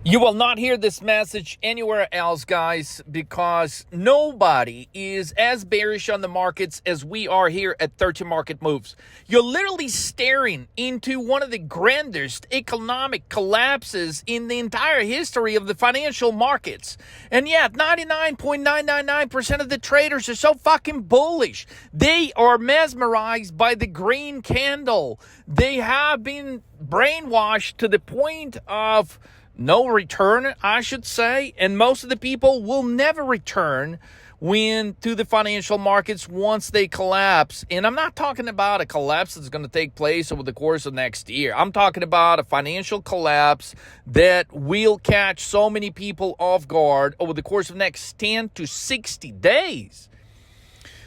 You will not hear this message anywhere else, guys, because nobody is as bearish on the markets as we are here at 30 Market Moves. You're literally staring into one of the grandest economic collapses in the entire history of the financial markets. And yet, 99.999% of the traders are so fucking bullish. They are mesmerized by the green candle. They have been brainwashed to the point of no return, I should say, and most of the people will never return to the financial markets once they collapse. And I'm not talking about a collapse that's going to take place over the course of next year. I'm talking about a financial collapse that will catch so many people off guard over the course of next 10 to 60 days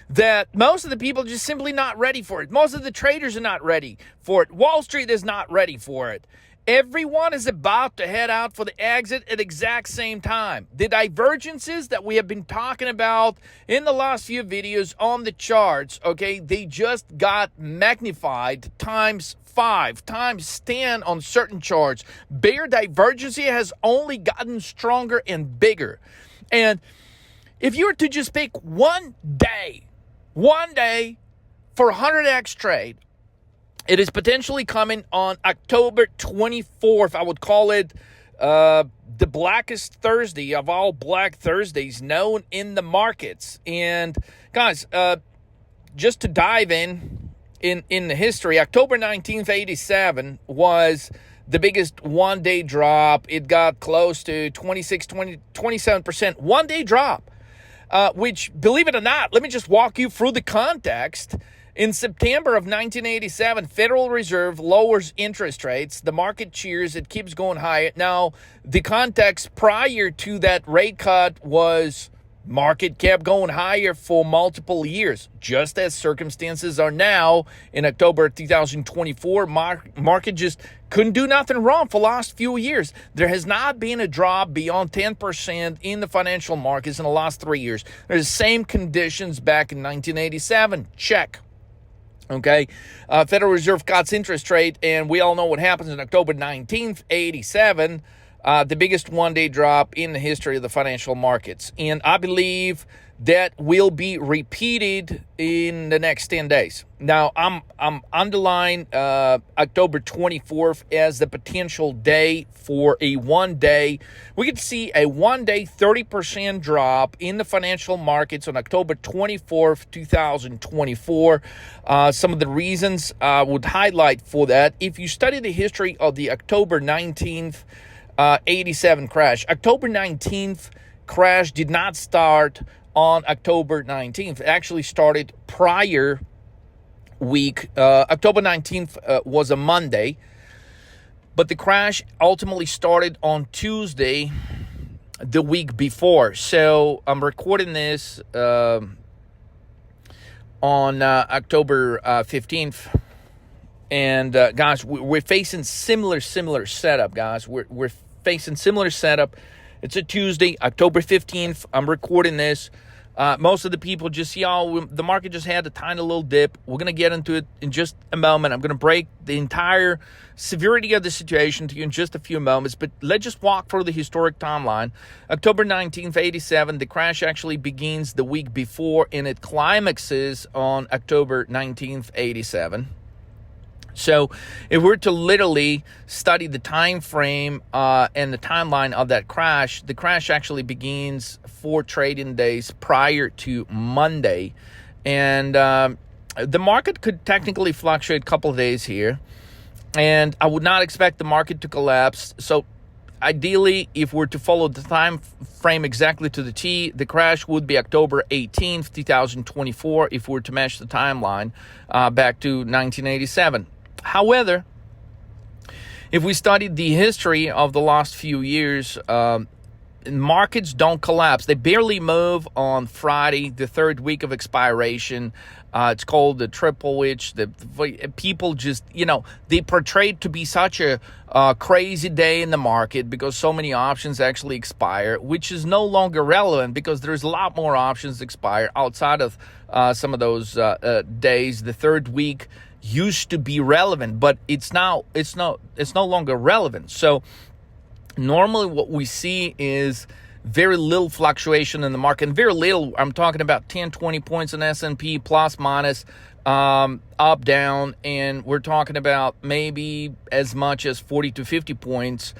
that most of the people are just simply not ready for it. Most of the traders are not ready for it. Wall Street is not ready for it. Everyone is about to head out for the exit at the exact same time. The divergences that we have been talking about in the last few videos on the charts, okay, they just got magnified times 5, times 10 on certain charts. Bear divergence has only gotten stronger and bigger. And if you were to just pick one day for a 100x trade, it is potentially coming on October 24th. I would call it the blackest Thursday of all Black Thursdays known in the markets. And guys, just to dive in the history, October 19th, 87 was the biggest one-day drop. It got close to 27% one-day drop, which, believe it or not, let me just walk you through the context. In September of 1987, Federal Reserve lowers interest rates. The market cheers. It keeps going higher. Now, the context prior to that rate cut was market kept going higher for multiple years, just as circumstances are now in October 2024. Market just couldn't do nothing wrong for the last few years. There has not been a drop beyond 10% in the financial markets in the last 3 years. There's the same conditions back in 1987. Check. Okay, Federal Reserve cuts interest rate, and we all know what happens on October 19th, 87, the biggest one-day drop in the history of the financial markets. And I believe that will be repeated in the next 10 days. Now, I'm underlining October 24th as the potential day for a one-day. We could see a one-day 30% drop in the financial markets on October 24th, 2024. Some of the reasons I would highlight for that, if you study the history of the October 19th, 87 crash. October 19th crash did not start on October 19th. It actually started prior week. October 19th was a Monday, but the crash ultimately started on Tuesday, the week before. So I'm recording this on October 15th. And guys, we're facing similar setup, guys. We're facing similar setup. It's a Tuesday, October 15th. I'm recording this. Most of the people just see, the market just had a tiny little dip. We're going to get into it in just a moment. I'm going to break the entire severity of the situation to you in just a few moments. But let's just walk through the historic timeline. October 19th, 87, the crash actually begins the week before, and it climaxes on October 19th, 87. So if we're to literally study the time frame and the timeline of that crash, the crash actually begins 4 trading days prior to Monday. And the market could technically fluctuate a couple of days here. And I would not expect the market to collapse. So ideally, if we're to follow the time frame exactly to the T, the crash would be October 18th, 2024, if we're to match the timeline back to 1987. However, if we studied the history of the last few years, markets don't collapse. They barely move on Friday, the third week of expiration. It's called the triple witch. The people just, they portrayed to be such a crazy day in the market because so many options actually expire, which is no longer relevant because there's a lot more options expire outside of some of those days. The third week used to be relevant, but it's no longer relevant. So Normally what we see is very little fluctuation in the market, and very little, I'm talking about 10, 20 points in S&P, plus, minus, up, down, and we're talking about maybe as much as 40 to 50 points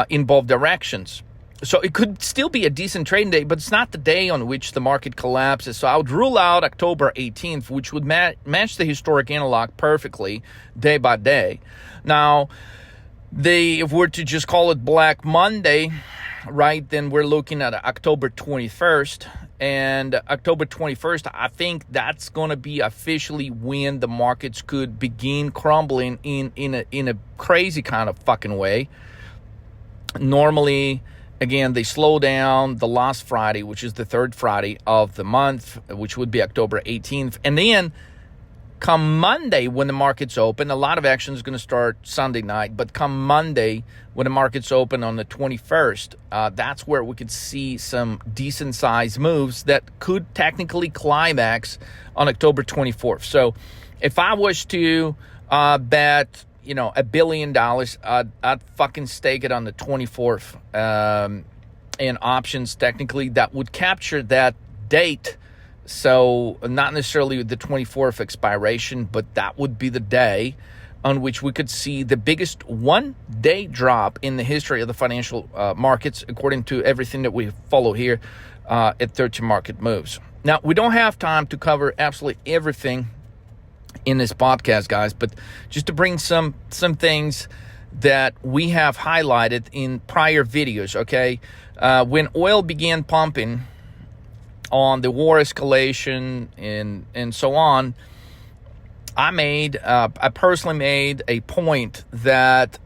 in both directions. So it could still be a decent trading day, but it's not the day on which the market collapses. So I would rule out October 18th, which would match the historic analog perfectly day by day. Now, if we're to just call it Black Monday, right, then we're looking at October 21st. And October 21st, I think that's going to be officially when the markets could begin crumbling in a crazy kind of fucking way. Normally, again, they slow down the last Friday, which is the third Friday of the month, which would be October 18th. And then come Monday, when the markets open, a lot of action is going to start Sunday night, but come Monday, when the markets open on the 21st, that's where we could see some decent sized moves that could technically climax on October 24th. So if I was to bet, $1 billion, I'd fucking stake it on the 24th. And options, technically, that would capture that date. So not necessarily the 24th expiration, but that would be the day on which we could see the biggest one-day drop in the history of the financial markets, according to everything that we follow here at 13 Market Moves. Now, we don't have time to cover absolutely everything in this podcast, guys, but just to bring some things that we have highlighted in prior videos, okay? When oil began pumping on the war escalation and so on, I personally made a point that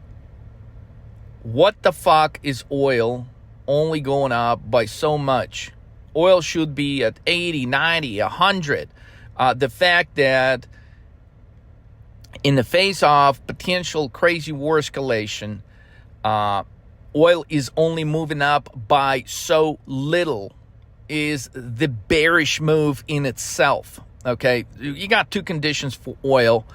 what the fuck is oil only going up by so much? Oil should be at 80, 90, 100. The fact that in the face of potential crazy war escalation, oil is only moving up by so little is the bearish move in itself. Okay, you got two conditions for oil,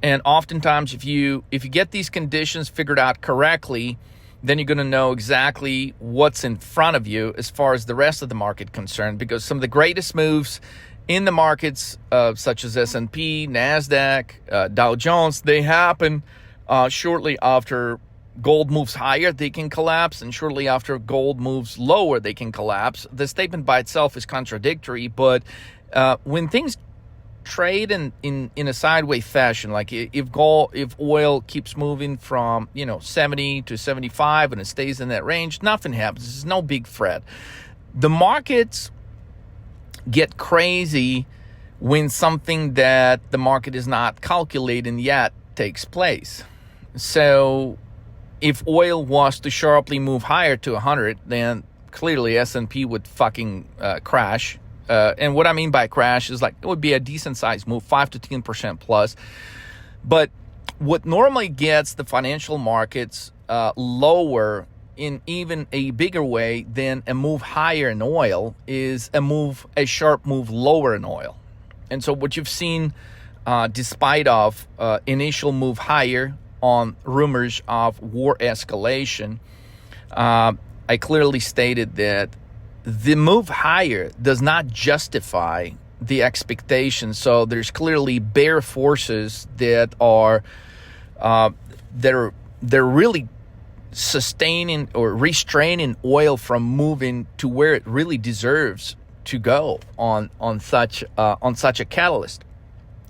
and oftentimes if you get these conditions figured out correctly, then you're going to know exactly what's in front of you as far as the rest of the market concerned, because some of the greatest moves in the markets, such as S&P, NASDAQ, Dow Jones, they happen shortly after gold moves higher, they can collapse, and shortly after gold moves lower, they can collapse. The statement by itself is contradictory, but when things trade in a sideways fashion, like if oil keeps moving from 70 to 75 and it stays in that range, nothing happens. There's no big threat. The markets get crazy when something that the market is not calculating yet takes place. So if oil was to sharply move higher to 100, then clearly S&P would fucking crash. And what I mean by crash is like it would be a decent sized move, 5 to 10% plus. But what normally gets the financial markets lower in even a bigger way than a move higher in oil is a sharp move lower in oil. And so what you've seen, despite of initial move higher on rumors of war escalation, I clearly stated that the move higher does not justify the expectation. So there's clearly bear forces that are they're really sustaining or restraining oil from moving to where it really deserves to go on such a catalyst,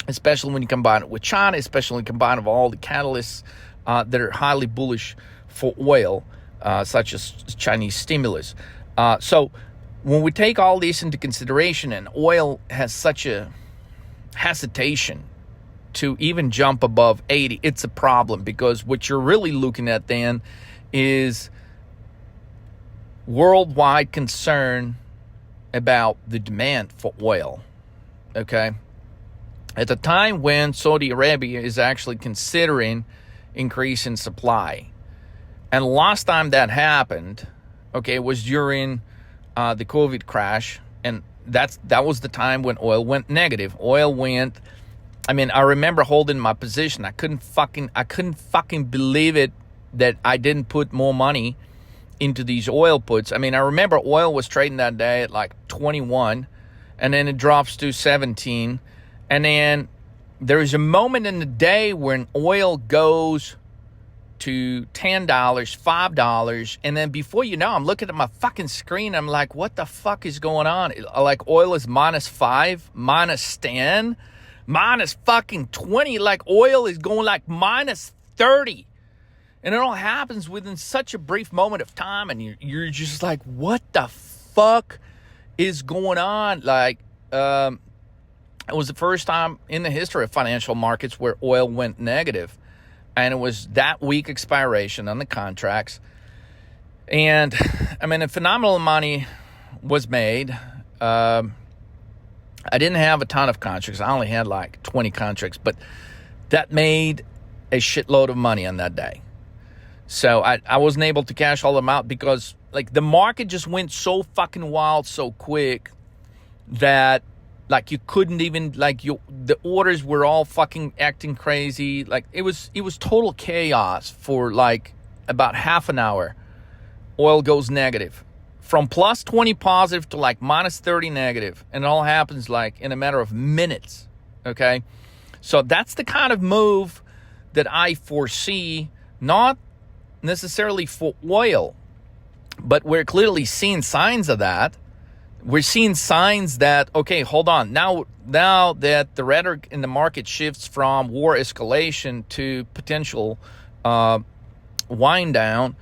especially when you combine it with China, especially when you combine it with all the catalysts that are highly bullish for oil, such as Chinese stimulus. So when we take all this into consideration, and oil has such a hesitation to even jump above 80, it's a problem, because what you're really looking at then is worldwide concern about the demand for oil, okay? At a time when Saudi Arabia is actually considering increasing supply. And last time that happened, okay, was during the COVID crash, and that was the time when oil went negative. Oil went, I remember holding my position. I couldn't fucking believe it that I didn't put more money into these oil puts. I mean, I remember oil was trading that day at like 21, and then it drops to 17. And then there is a moment in the day when oil goes to $10, $5, and then before you know, I'm looking at my fucking screen, I'm like, what the fuck is going on? Like, oil is -5, -10, minus fucking 20. Like, oil is going like -30. And it all happens within such a brief moment of time, and you're just like, what the fuck is going on? Like, it was the first time in the history of financial markets where oil went negative. And it was that week expiration on the contracts. And, I mean, a phenomenal money was made. I didn't have a ton of contracts. I only had like 20 contracts. But that made a shitload of money on that day. So I wasn't able to cash all of them out because, like, the market just went so fucking wild so quick that, like, you couldn't even, like, the orders were all fucking acting crazy. Like, it was total chaos for like about half an hour. Oil goes negative from +20 positive to like -30 negative, and it all happens like in a matter of minutes. Okay, so that's the kind of move that I foresee, not necessarily for oil, but we're clearly seeing signs of that. We're seeing signs that, okay, hold on. Now that the rhetoric in the market shifts from war escalation to potential wind down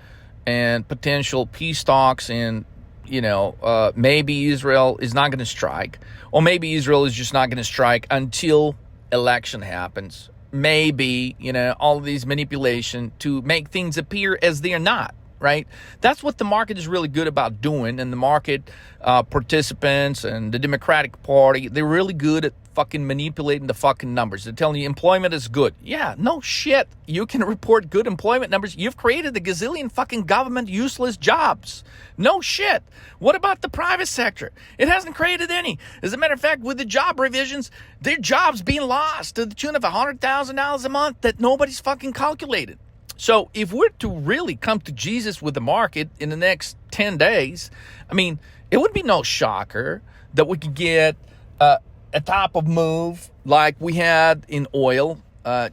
and potential peace talks, and, you know, maybe Israel is not going to strike, or maybe Israel is just not going to strike until election happens. Maybe, you know, all of these manipulation to make things appear as they are not. Right? That's what the market is really good about doing. And the market participants and the Democratic Party, they're really good at fucking manipulating the fucking numbers. They're telling you employment is good. Yeah, no shit. You can report good employment numbers. You've created a gazillion fucking government useless jobs. No shit. What about the private sector? It hasn't created any. As a matter of fact, with the job revisions, there are jobs being lost to the tune of $100,000 a month that nobody's fucking calculated. So if we're to really come to Jesus with the market in the next 10 days, I mean, it would be no shocker that we could get a type of move like we had in oil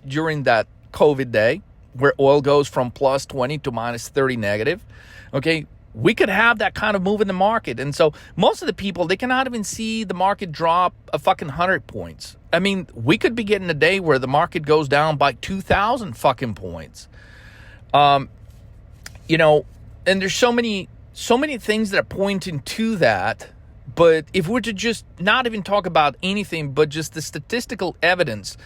during that COVID day, where oil goes from +20 to -30 negative. Okay, we could have that kind of move in the market. And so most of the people, they cannot even see the market drop a fucking 100 points. I mean, we could be getting a day where the market goes down by 2,000 fucking points. You know, and there's so many things that are pointing to that. But if we're to just not even talk about anything but just the statistical evidence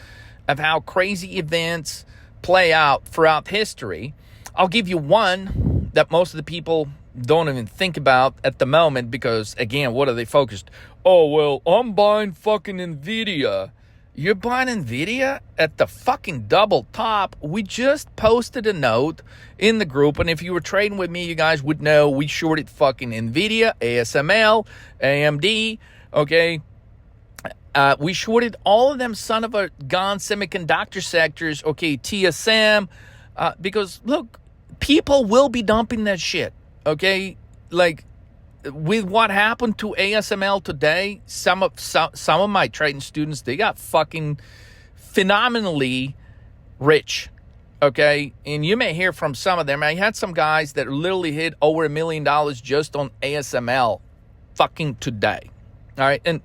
of how crazy events play out throughout history, I'll give you one that most of the people don't even think about at the moment, because, again, what are they focused? Oh, well, I'm buying fucking NVIDIA. You're buying NVIDIA at the fucking double top. We just posted a note in the group, and if you were trading with me, you guys would know we shorted fucking NVIDIA, ASML, AMD, okay? We shorted all of them son of a gun semiconductor sectors, okay, TSM, because, look, people will be dumping that shit, okay? Like, with what happened to ASML today, some of my trading students, they got fucking phenomenally rich, okay? And you may hear from some of them. I had some guys that literally hit over $1 million just on ASML fucking today, all right? And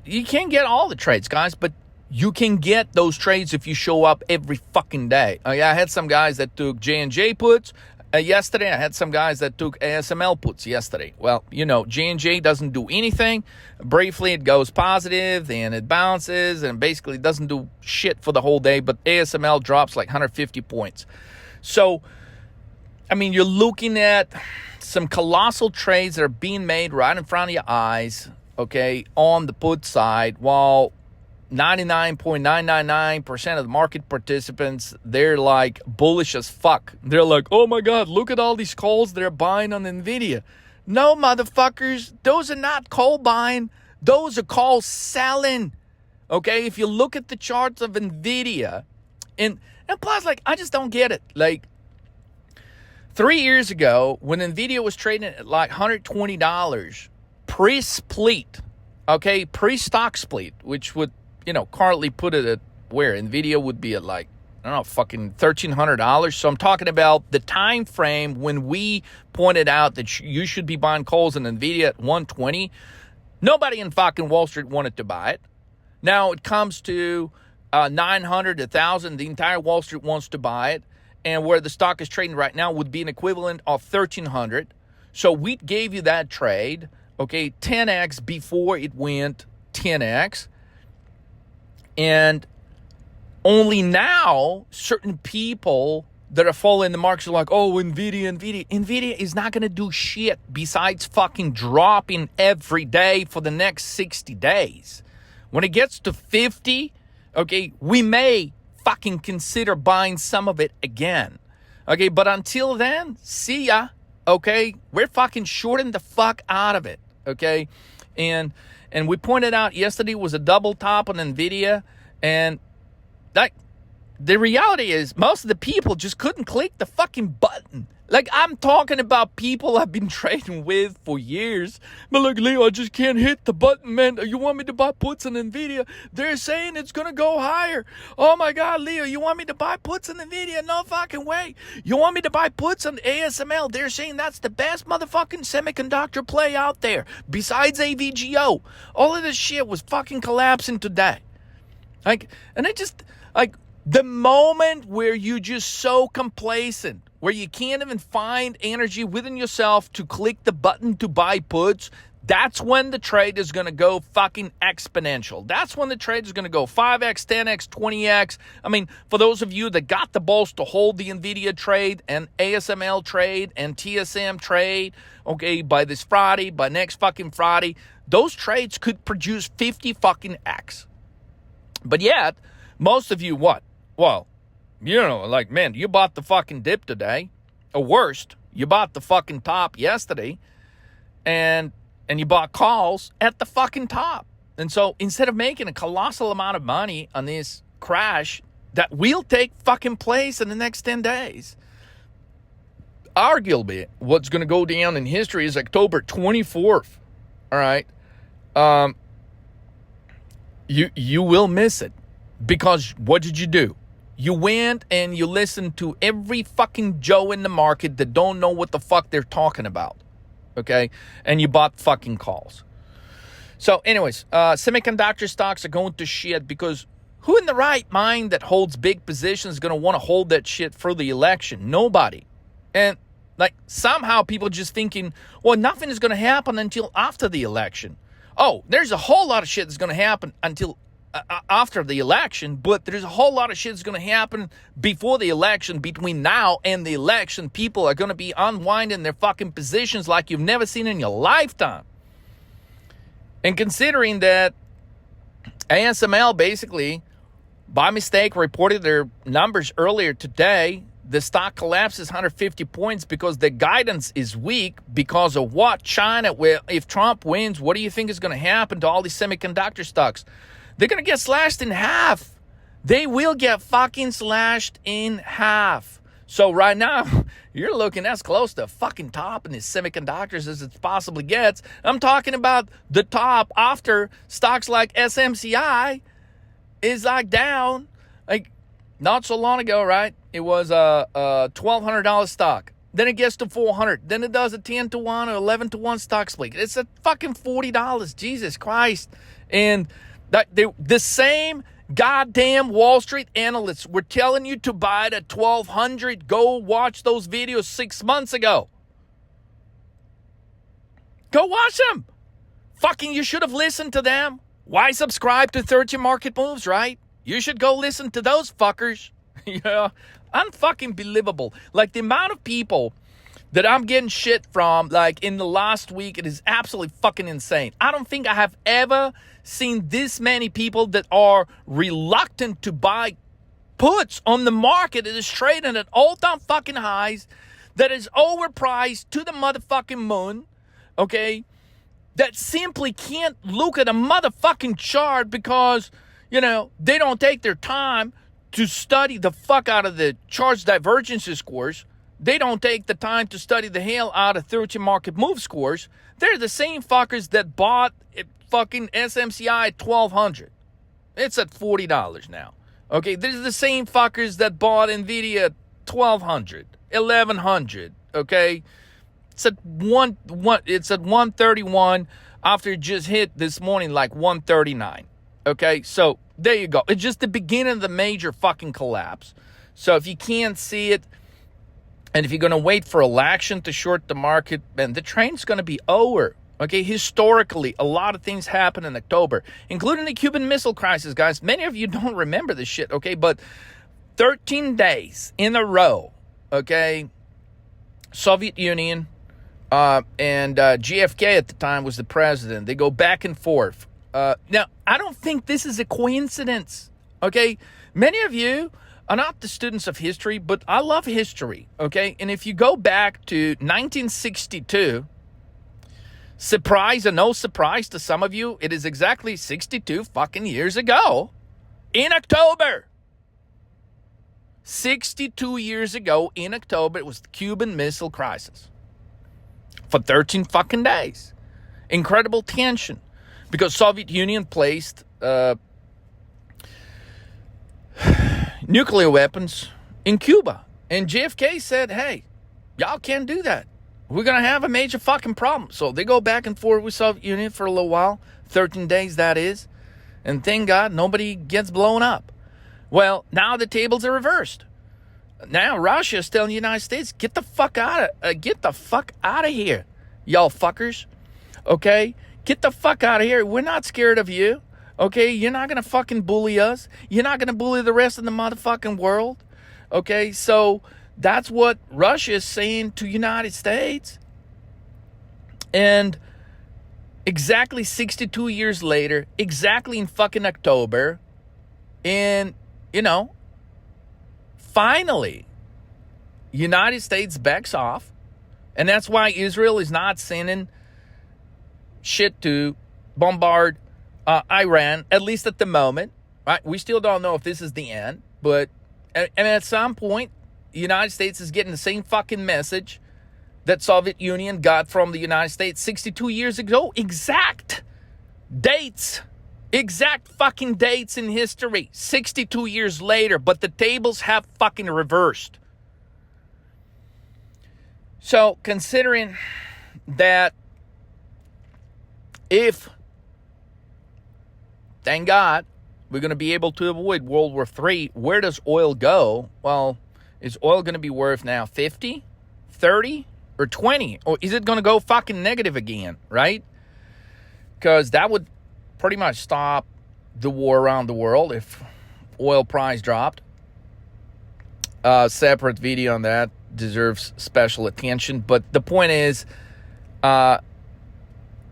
you can't get all the trades, guys, but you can get those trades if you show up every fucking day. I had some guys that took J&J puts yesterday. I had some guys that took ASML puts yesterday. Well, you know, J&J doesn't do anything. Briefly, it goes positive, then it bounces, and basically doesn't do shit for the whole day, but ASML drops like 150 points. So, I mean, you're looking at some colossal trades that are being made right in front of your eyes, okay, on the put side, while 99.999% of the market participants, they're like bullish as fuck. They're like, oh my God, look at all these calls they're buying on NVIDIA. No, motherfuckers, those are not call buying. Those are call selling. Okay, if you look at the charts of NVIDIA, and plus, like, I just don't get it. Like, 3 years ago, when NVIDIA was trading at like $120 pre-split, okay, pre-stock split, which would, currently put it at where NVIDIA would be at like, I don't know, fucking $1,300. So I'm talking about the time frame when we pointed out that you should be buying calls in NVIDIA at 120. Nobody in fucking Wall Street wanted to buy it. Now it comes to 900, 1,000. The entire Wall Street wants to buy it. And where the stock is trading right now would be an equivalent of 1,300. So we gave you that trade, okay, 10x before it went 10x. And only now, certain people that are following the markets are like, oh, NVIDIA. NVIDIA is not going to do shit besides fucking dropping every day for the next 60 days. When it gets to 50, okay, we may fucking consider buying some of it again. Okay, but until then, see ya. Okay, we're fucking shorting the fuck out of it. Okay, and we pointed out yesterday was a double top on NVIDIA, and like, the reality is most of the people just couldn't click the fucking button. Like, I'm talking about people I've been trading with for years. But like, Leo, I just can't hit the button, man. You want me to buy puts in NVIDIA? They're saying it's going to go higher. Oh my God, Leo, you want me to buy puts in NVIDIA? No fucking way. You want me to buy puts on ASML? They're saying that's the best motherfucking semiconductor play out there besides AVGO. All of this shit was fucking collapsing today. Like, and it just, like, the moment where you're just so complacent, where you can't even find energy within yourself to click the button to buy puts, that's when the trade is going to go fucking exponential. That's when the trade is going to go 5x, 10x, 20x. I mean, for those of you that got the balls to hold the NVIDIA trade and ASML trade and TSM trade, okay, by this Friday, by next fucking Friday, those trades could produce 50 fucking X. But yet, most of you, what? Well, like, man, you bought the fucking dip today. Or worst, you bought the fucking top yesterday. And you bought calls at the fucking top. And so instead of making a colossal amount of money on this crash that will take fucking place in the next 10 days, arguably what's going to go down in history is October 24th. All right. You will miss it. Because what did you do? You went and you listened to every fucking Joe in the market that don't know what the fuck they're talking about. Okay? And you bought fucking calls. So anyways, semiconductor stocks are going to shit because who in the right mind that holds big positions is going to want to hold that shit for the election? Nobody. And like somehow people just thinking, well, nothing is going to happen until after the election. Oh, there's a whole lot of shit that's going to happen until after the election, but there's a whole lot of shit that's going to happen before the election. Between now and the election, people are going to be unwinding their fucking positions like you've never seen in your lifetime. And considering that ASML basically, by mistake, reported their numbers earlier today, the stock collapses 150 points because the guidance is weak because of what? China, well, if Trump wins, what do you think is going to happen to all these semiconductor stocks? They're going to get slashed in half. They will get fucking slashed in half. So right now, you're looking as close to fucking top in these semiconductors as it possibly gets. I'm talking about the top after stocks like SMCI is like down. Like not so long ago, right? It was a $1,200 stock. Then it gets to $400. Then it does a 10 to 1 or 11 to 1 stock split. It's a fucking $40. Jesus Christ. And the same goddamn Wall Street analysts were telling you to buy it at $1,200. Go watch those videos 6 months ago. Go watch them. Fucking, you should have listened to them. Why subscribe to 30 Market Moves, right? You should go listen to those fuckers. Yeah, unfucking believable. Like the amount of people that I'm getting shit from, like in the last week, it is absolutely fucking insane. I don't think I have ever seen this many people that are reluctant to buy puts on the market that is trading at all-time fucking highs, that is overpriced to the motherfucking moon, okay? That simply can't look at a motherfucking chart because, you know, they don't take their time to study the fuck out of the chart's divergence scores. They don't take the time to study the hell out of 13 market move scores. They're the same fuckers that bought fucking SMCI at $1,200. It's at $40 now. Okay, these are the same fuckers that bought NVIDIA at $1,200, $1,100. Okay, it's at it's at 131 after it just hit this morning like 139. Okay, so there you go. It's just the beginning of the major fucking collapse. So if you can't see it, and if you're going to wait for election to short the market, then the train's going to be over. Okay, historically, a lot of things happened in October, including the Cuban Missile Crisis, guys. Many of you don't remember this shit, okay? But 13 days in a row, okay, Soviet Union and JFK at the time was the president. They go back and forth. Now, I don't think this is a coincidence, okay? Many of you are not the students of history, but I love history, okay? And if you go back to 1962, surprise or no surprise to some of you, it is exactly 62 fucking years ago in October. 62 years ago in October, it was the Cuban Missile Crisis. For 13 fucking days. Incredible tension. Because Soviet Union placed nuclear weapons in Cuba. And JFK said, hey, y'all can't do that. We're going to have a major fucking problem. So they go back and forth with Soviet Union for a little while. 13 days, that is. And thank God, nobody gets blown up. Well, now the tables are reversed. Now Russia is telling the United States, get the fuck out of here, y'all fuckers. Okay? Get the fuck out of here. We're not scared of you. Okay? You're not going to fucking bully us. You're not going to bully the rest of the motherfucking world. Okay? So that's what Russia is saying to United States. And exactly 62 years later, exactly in fucking October, and, you know, finally, United States backs off. And that's why Israel is not sending shit to bombard Iran, at least at the moment. Right? We still don't know if this is the end. But and at some point, the United States is getting the same fucking message that Soviet Union got from the United States 62 years ago. Exact dates. Exact fucking dates in history. 62 years later. But the tables have fucking reversed. So, considering that if, thank God, we're going to be able to avoid World War III, where does oil go? Well, is oil going to be worth now 50, 30, or 20? Or is it going to go fucking negative again, right? Because that would pretty much stop the war around the world if oil price dropped. Separate video on that deserves special attention. But the point is,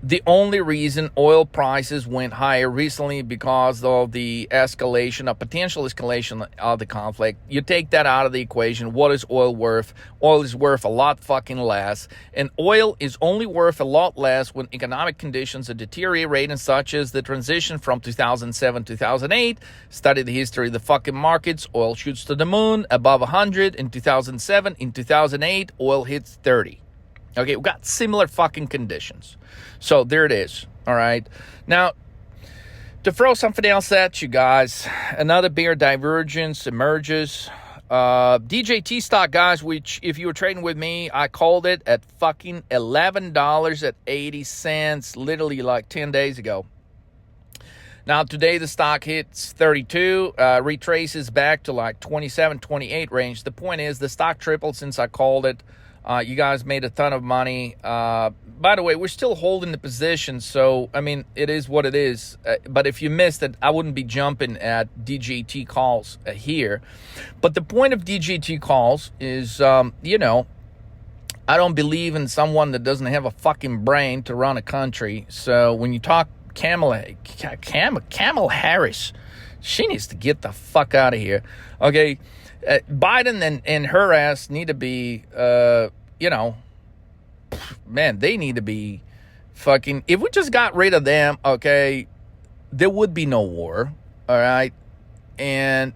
the only reason oil prices went higher recently because of the escalation, a potential escalation of the conflict. You take that out of the equation. What is oil worth? Oil is worth a lot fucking less. And oil is only worth a lot less when economic conditions are deteriorating, such as the transition from 2007 2008. Study the history of the fucking markets. Oil shoots to the moon above 100 in 2007. In 2008, oil hits 30. Okay, we've got similar fucking conditions. So there it is. All right. Now, to throw something else at you guys, another bear divergence emerges. DJT stock, guys, which if you were trading with me, I called it at fucking $11.80, literally like 10 days ago. Now, today the stock hits 32, retraces back to like 27, 28 range. The point is the stock tripled since I called it. You guys made a ton of money. By the way, we're still holding the position, so, I mean, it is what it is. But if you missed it, I wouldn't be jumping at DJT calls here. But the point of DJT calls is, you know, I don't believe in someone that doesn't have a fucking brain to run a country. So when you talk Kamala Harris, she needs to get the fuck out of here. Okay. Biden and her ass need to be, you know, man, they need to be fucking, if we just got rid of them, okay, there would be no war, all right? And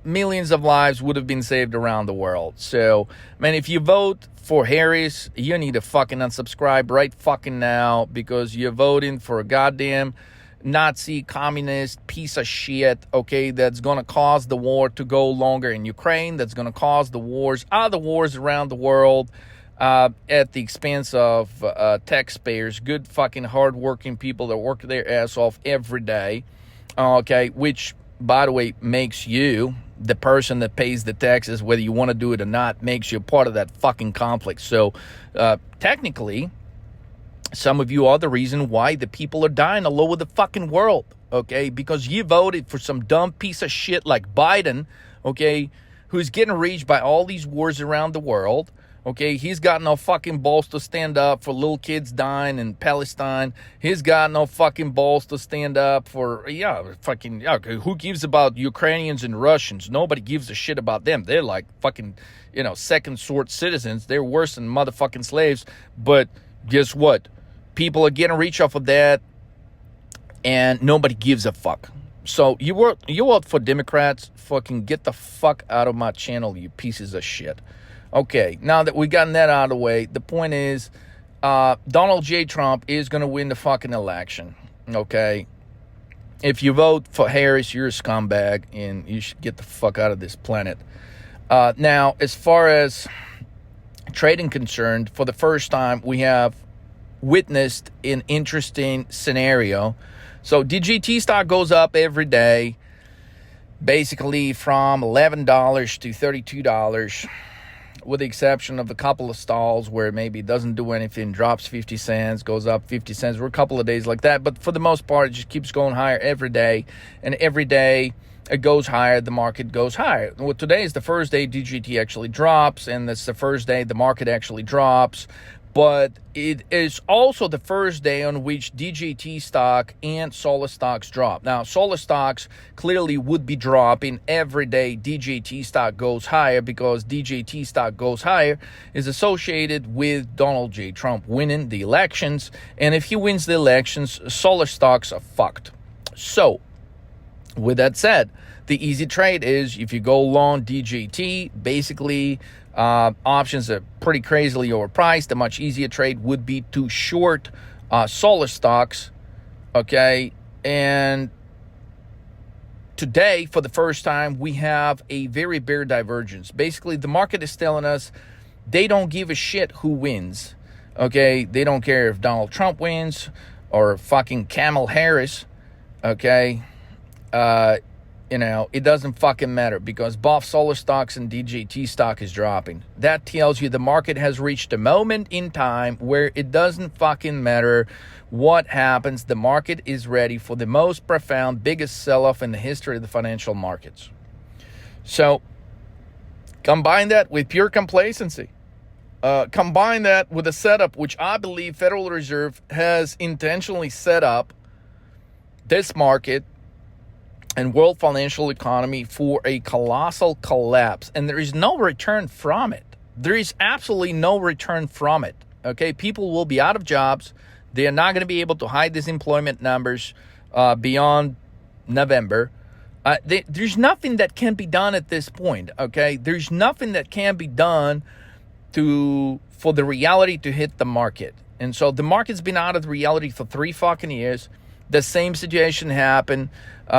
millions of lives would have been saved around the world. So, man, if you vote for Harris, you need to fucking unsubscribe right fucking now, because you're voting for a goddamn Nazi, communist piece of shit, okay, that's going to cause the war to go longer in Ukraine, that's going to cause the wars, other wars around the world, at the expense of taxpayers, good fucking hardworking people that work their ass off every day, okay, which, by the way, makes you, the person that pays the taxes, whether you want to do it or not, makes you part of that fucking conflict. So, technically, some of you are the reason why the people are dying all over the fucking world, okay, because you voted for some dumb piece of shit like Biden, okay, who's getting reached by all these wars around the world. Okay, he's got no fucking balls to stand up for little kids dying in Palestine. He's got no fucking balls to stand up for, who gives about Ukrainians and Russians? Nobody gives a shit about them. They're like fucking, second-sort citizens. They're worse than motherfucking slaves. But guess what? People are getting rich off of that, and nobody gives a fuck. So you vote for Democrats, fucking get the fuck out of my channel, you pieces of shit. Okay, now that we've gotten that out of the way, the point is, Donald J. Trump is going to win the fucking election, okay? If you vote for Harris, you're a scumbag, and you should get the fuck out of this planet. Now, as far as trading concerned, for the first time, we have witnessed an interesting scenario. So DGT stock goes up every day, basically from $11 to $32, with the exception of a couple of stalls where maybe it doesn't do anything, drops 50 cents, goes up 50 cents. We're a couple of days like that. But for the most part, it just keeps going higher every day. And every day it goes higher, the market goes higher. Well, today is the first day DGT actually drops, and it's the first day the market actually drops. But it is also the first day on which DGT stock and solar stocks drop. Now, solar stocks clearly would be dropping every day DGT stock goes higher, because DGT stock goes higher is associated with Donald J. Trump winning the elections. And if he wins the elections, solar stocks are fucked. So, with that said, the easy trade is if you go long DGT, basically options are pretty crazily overpriced. A much easier trade would be to short solar stocks, okay? And today, for the first time, we have a very bear divergence. Basically, the market is telling us they don't give a shit who wins, okay? They don't care if Donald Trump wins or fucking Kamala Harris, okay? It doesn't fucking matter, because both solar stocks and DGT stock is dropping. That tells you the market has reached a moment in time where it doesn't fucking matter what happens. The market is ready for the most profound, biggest sell-off in the history of the financial markets. So, combine that with pure complacency. Combine that with a setup which I believe Federal Reserve has intentionally set up this market and world financial economy for a colossal collapse. And there is no return from it. There is absolutely no return from it. Okay, people will be out of jobs. They are not going to be able to hide these employment numbers beyond November. There's nothing that can be done at this point, okay? There's nothing that can be done for the reality to hit the market. And so the market's been out of the reality for 3 fucking years. The same situation happened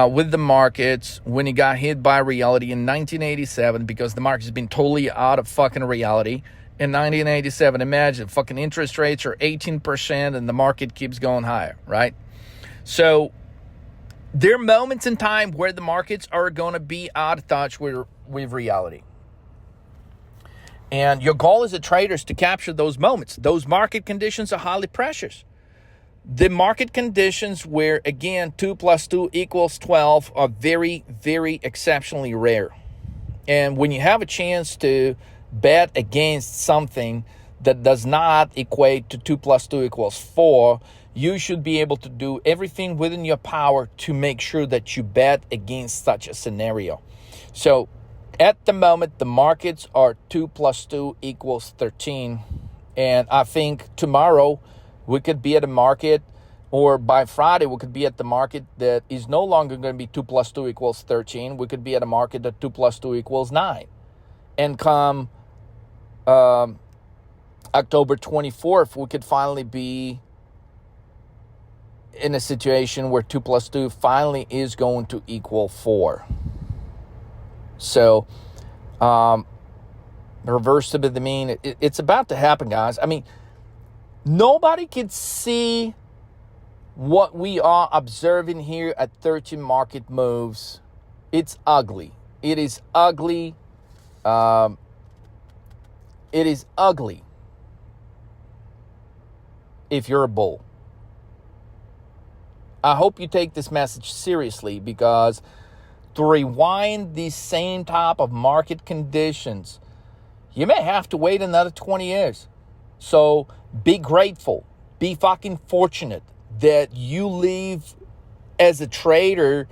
with the markets when it got hit by reality in 1987, because the market's been totally out of fucking reality. In 1987, imagine fucking interest rates are 18% and the market keeps going higher, right? So there are moments in time where the markets are going to be out of touch with reality. And your goal as a trader is to capture those moments. Those market conditions are highly precious. The market conditions where, again, 2 + 2 = 12 are very, very exceptionally rare. And when you have a chance to bet against something that does not equate to 2 + 2 = 4, you should be able to do everything within your power to make sure that you bet against such a scenario. So at the moment, the markets are 2 + 2 = 13. And I think tomorrow we could be at a market Or by Friday, we could be at the market that is no longer going to be 2 plus 2 equals 13. We could be at a market that 2 plus 2 equals 9. And come October 24th, we could finally be in a situation where 2 plus 2 finally is going to equal 4. So, reverse to the mean, it's about to happen, guys. I mean, nobody can see what we are observing here at 13 market moves. It's ugly. It is ugly. It is ugly if you're a bull. I hope you take this message seriously, because to rewind these same type of market conditions, you may have to wait another 20 years. So be grateful. Be fucking fortunate that you live as a trader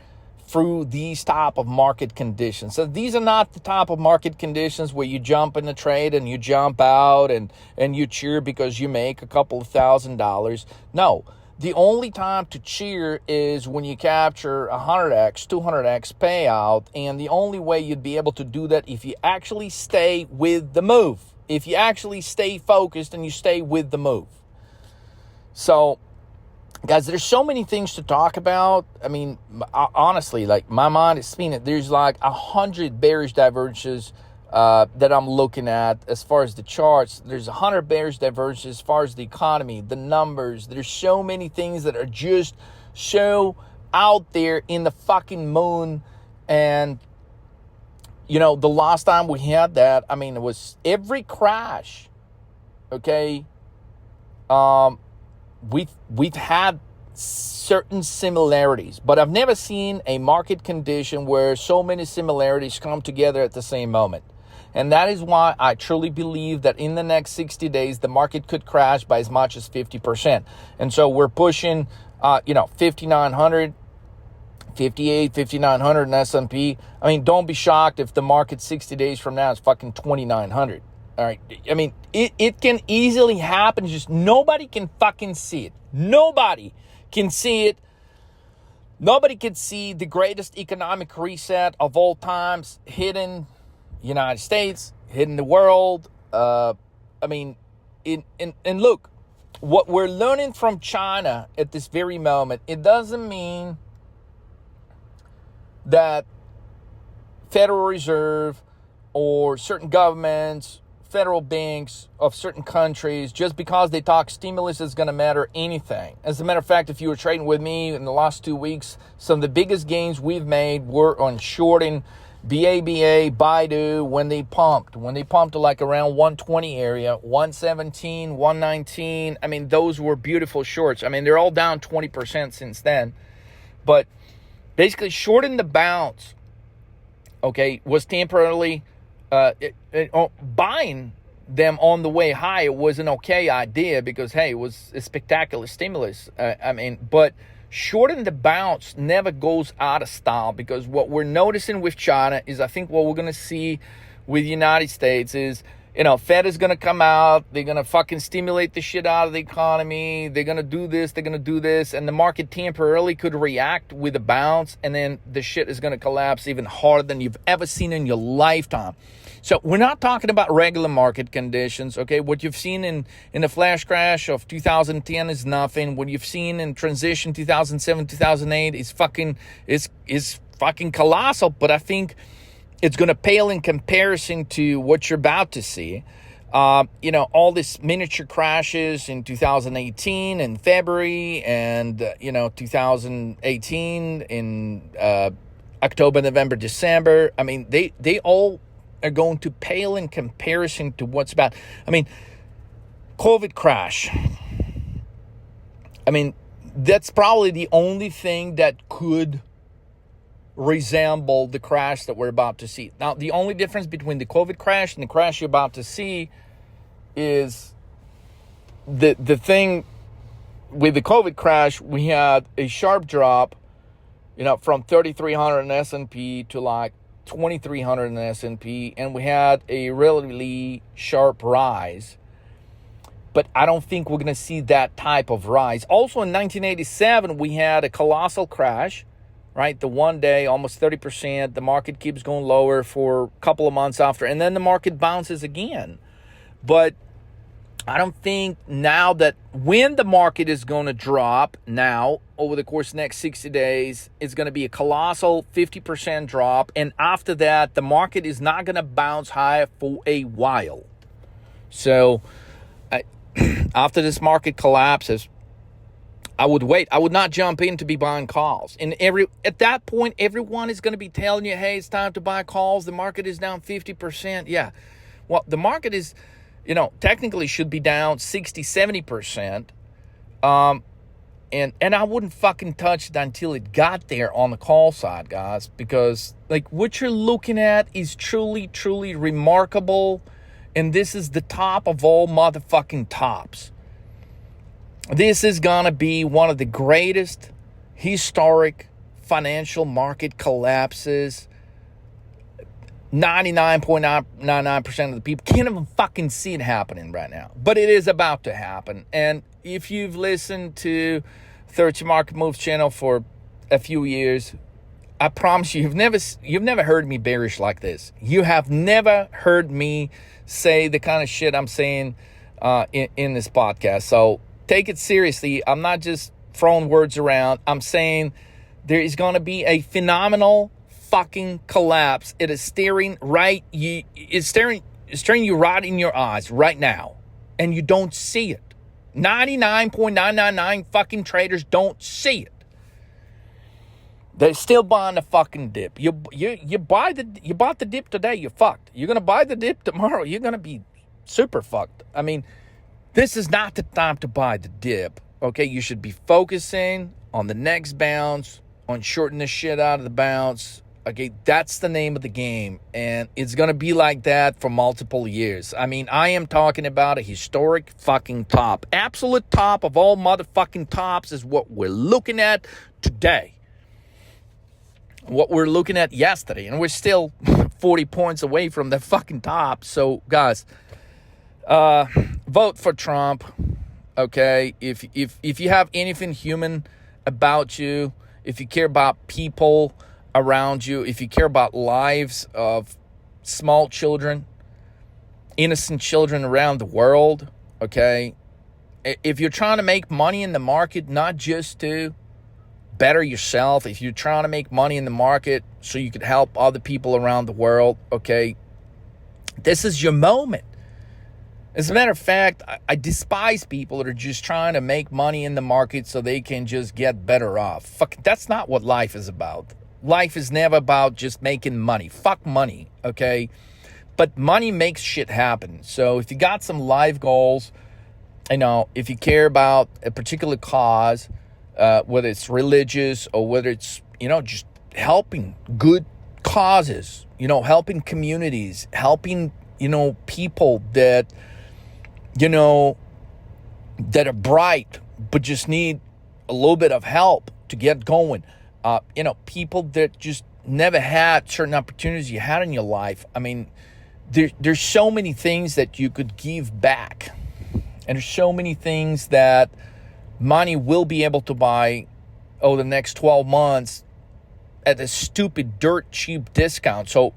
through these type of market conditions. So these are not the type of market conditions where you jump in the trade and you jump out and you cheer because you make a couple of $1,000s. No, the only time to cheer is when you capture 100x, 200x payout, and the only way you'd be able to do that if you actually stay with the move. If you actually stay focused and you stay with the move. So, guys, there's so many things to talk about. I mean, honestly, like, my mind is spinning. There's like 100 bearish divergences that I'm looking at as far as the charts. There's 100 bearish divergences as far as the economy, the numbers. There's so many things that are just so out there in the fucking moon. And, you know, the last time we had that, I mean, it was every crash, okay? We've had certain similarities, but I've never seen a market condition where so many similarities come together at the same moment. And that is why I truly believe that in the next 60 days, the market could crash by as much as 50%. And so we're pushing, 5,900, 58, 5,900 in S&P. I mean, don't be shocked if the market 60 days from now is fucking 2,900. All right. I mean, it can easily happen. Just nobody can fucking see it. Nobody can see it. Nobody can see the greatest economic reset of all times hitting United States, hitting the world. And look, what we're learning from China at this very moment, it doesn't mean that Federal Reserve or certain governments, federal banks of certain countries, just because they talk stimulus is going to matter anything. As a matter of fact, if you were trading with me in the last 2 weeks, some of the biggest gains we've made were on shorting BABA, Baidu, when they pumped to like around 120 area, 117, 119. I mean, those were beautiful shorts. I mean, they're all down 20% since then. But basically, shorting the bounce, okay, was temporarily buying them on the way high. It was an okay idea because, hey, it was a spectacular stimulus. But shorting the bounce never goes out of style, because what we're noticing with China is, I think what we're going to see with the United States is, Fed is going to come out. They're going to fucking stimulate the shit out of the economy. They're going to do this. They're going to do this. And the market temporarily could react with a bounce. And then the shit is going to collapse even harder than you've ever seen in your lifetime. So we're not talking about regular market conditions, okay? What you've seen in the flash crash of 2010 is nothing. What you've seen in transition 2007, 2008 is fucking colossal. But I think it's going to pale in comparison to what you're about to see. All these miniature crashes in 2018 in February and, 2018 in October, November, December. I mean, they all are going to pale in comparison to what's about. I mean, COVID crash. I mean, that's probably the only thing that could resemble the crash that we're about to see. Now, the only difference between the COVID crash and the crash you're about to see is the thing with the COVID crash, we had a sharp drop, from 3,300 in S&P to like 2,300 in S&P, and we had a relatively sharp rise. But I don't think we're going to see that type of rise. Also, in 1987, we had a colossal crash, right? The one day, almost 30%. The market keeps going lower for a couple of months after, and then the market bounces again. But I don't think now that when the market is going to drop now over the course of the next 60 days, it's going to be a colossal 50% drop. And after that, the market is not going to bounce higher for a while. So after this market collapses, I would wait. I would not jump in to be buying calls. And at that point, everyone is going to be telling you, hey, it's time to buy calls. The market is down 50%. Yeah. Well, the market is, technically should be down 60, 70%. And I wouldn't fucking touch it until it got there on the call side, guys, because what you're looking at is truly, truly remarkable. And this is the top of all motherfucking tops. This is going to be one of the greatest historic financial market collapses. 99.99% of the people can't even fucking see it happening right now. But it is about to happen. And if you've listened to 30 Market Moves channel for a few years, I promise you've never heard me bearish like this. You have never heard me say the kind of shit I'm saying in this podcast. So take it seriously. I'm not just throwing words around. I'm saying there is going to be a phenomenal fucking collapse. It is staring you right in your eyes right now, and you don't see it. 99.999 fucking traders don't see it. They're still buying the fucking dip. You bought the dip today, you're fucked. You're gonna buy the dip tomorrow, you're gonna be super fucked. I mean, this is not the time to buy the dip. Okay, you should be focusing on the next bounce, on shorting the shit out of the bounce. Okay, that's the name of the game, and it's going to be like that for multiple years. I mean, I am talking about a historic fucking top. Absolute top of all motherfucking tops is what we're looking at today. What we're looking at yesterday, and we're still 40 points away from the fucking top. So, guys, vote for Trump, okay? If you have anything human about you, if you care about people around you, if you care about lives of small children, innocent children around the world, okay? If you're trying to make money in the market, not just to better yourself, if you're trying to make money in the market so you could help other people around the world, okay, this is your moment. As a matter of fact, I despise people that are just trying to make money in the market so they can just get better off. Fuck, that's not what life is about. Life is never about just making money. Fuck money, okay? But money makes shit happen. So if you got some life goals, if you care about a particular cause, whether it's religious or whether it's, just helping good causes, helping communities, helping, people that, that are bright but just need a little bit of help to get going. People that just never had certain opportunities you had in your life. I mean, there's so many things that you could give back. And there's so many things that money will be able to buy over the next 12 months at a stupid, dirt cheap discount. So,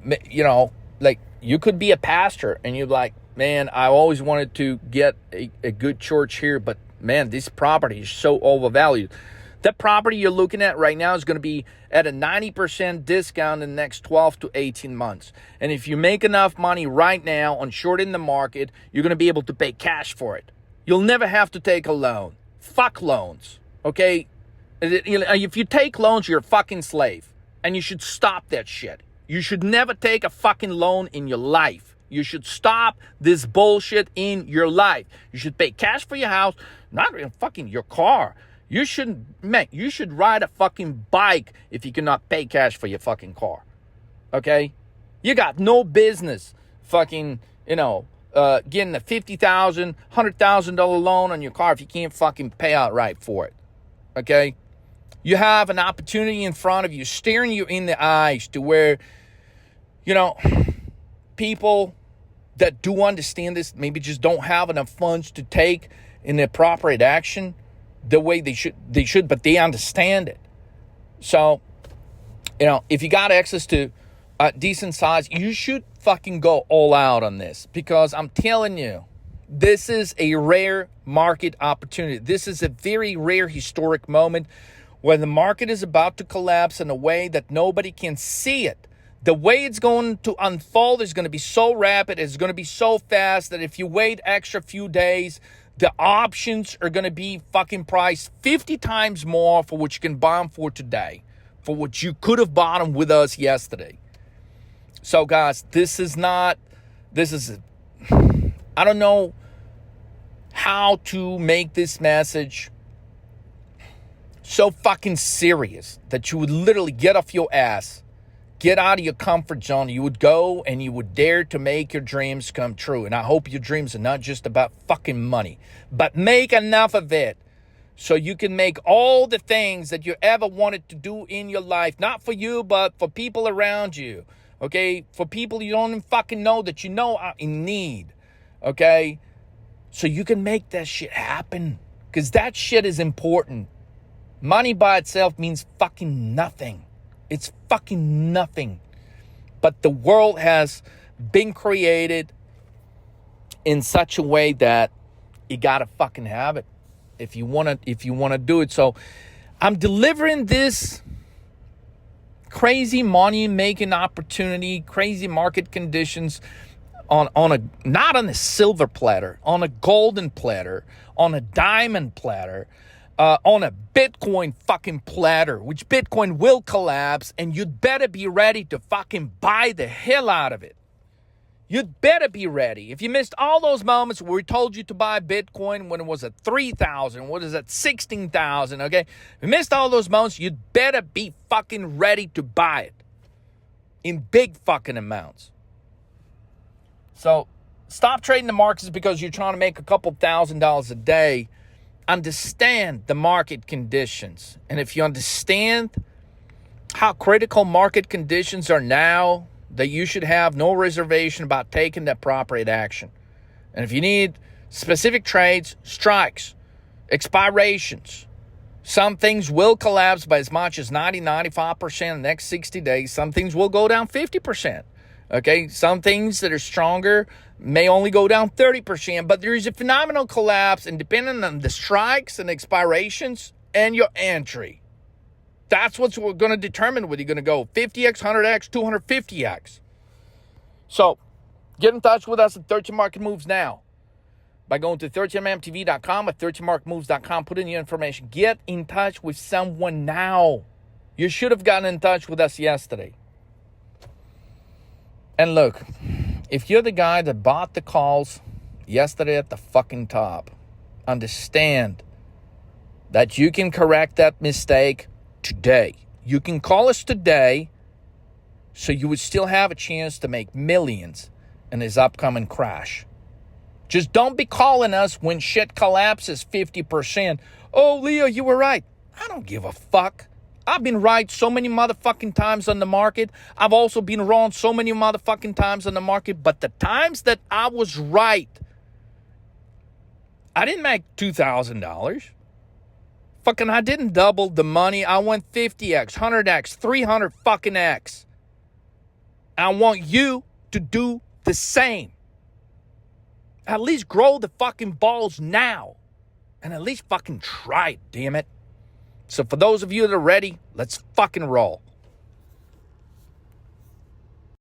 you could be a pastor and you're like, man, I always wanted to get a good church here, but man, this property is so overvalued. That property you're looking at right now is going to be at a 90% discount in the next 12 to 18 months. And if you make enough money right now on shorting the market, you're going to be able to pay cash for it. You'll never have to take a loan. Fuck loans, okay? If you take loans, you're a fucking slave. And you should stop that shit. You should never take a fucking loan in your life. You should stop this bullshit in your life. You should pay cash for your house, not even fucking your car. You should ride a fucking bike if you cannot pay cash for your fucking car. Okay? You got no business fucking, getting a $50,000, $100,000 loan on your car if you can't fucking pay outright for it. Okay? You have an opportunity in front of you, staring you in the eyes to where, people that do understand this, maybe just don't have enough funds to take in the appropriate action the way they should, but they understand it. So, if you got access to a decent size, you should fucking go all out on this, because I'm telling you, this is a rare market opportunity. This is a very rare historic moment where the market is about to collapse in a way that nobody can see it. The way it's going to unfold is going to be so rapid, it's going to be so fast that if you wait extra few days, the options are going to be fucking priced 50 times more for what you can buy them for today, for what you could have bought them with us yesterday. So, guys, I don't know how to make this message so fucking serious that you would literally get off your ass, get out of your comfort zone. You would go and you would dare to make your dreams come true. And I hope your dreams are not just about fucking money, but make enough of it so you can make all the things that you ever wanted to do in your life. Not for you, but for people around you. Okay? For people you don't even fucking know that you know are in need. Okay? So you can make that shit happen. Because that shit is important. Money by itself means fucking nothing. It's fucking nothing. But the world has been created in such a way that you gotta fucking have it if you wanna do it. So I'm delivering this crazy money making opportunity, crazy market conditions on a not on a silver platter, on a golden platter, on a diamond platter. On a Bitcoin fucking platter, which Bitcoin will collapse, and you'd better be ready to fucking buy the hell out of it. You'd better be ready. If you missed all those moments where we told you to buy Bitcoin when it was at 3,000, what is that, 16,000, okay? If you missed all those moments, you'd better be fucking ready to buy it in big fucking amounts. So stop trading the markets because you're trying to make a couple $1,000s a day. Understand the market conditions. And if you understand how critical market conditions are now, that you should have no reservation about taking that appropriate action. And if you need specific trades, strikes, expirations, some things will collapse by as much as 90-95% in the next 60 days. Some things will go down 50%. Okay, some things that are stronger may only go down 30%, but there is a phenomenal collapse, and depending on the strikes and expirations and your entry, that's what's going to determine whether you're going to go 50x, 100x, 250x. So get in touch with us at 13 Market Moves now by going to 13mmtv.com or 13marketmoves.com. Put in your information. Get in touch with someone now. You should have gotten in touch with us yesterday. And look, if you're the guy that bought the calls yesterday at the fucking top, understand that you can correct that mistake today. You can call us today so you would still have a chance to make millions in this upcoming crash. Just don't be calling us when shit collapses 50%. Oh, Leo, you were right. I don't give a fuck. I've been right so many motherfucking times on the market. I've also been wrong so many motherfucking times on the market. But the times that I was right, I didn't make $2,000. Fucking, I didn't double the money. I went 50x, 100x, 300 fucking x. I want you to do the same. At least grow the fucking balls now. And at least fucking try it, damn it. So for those of you that are ready, let's fucking roll.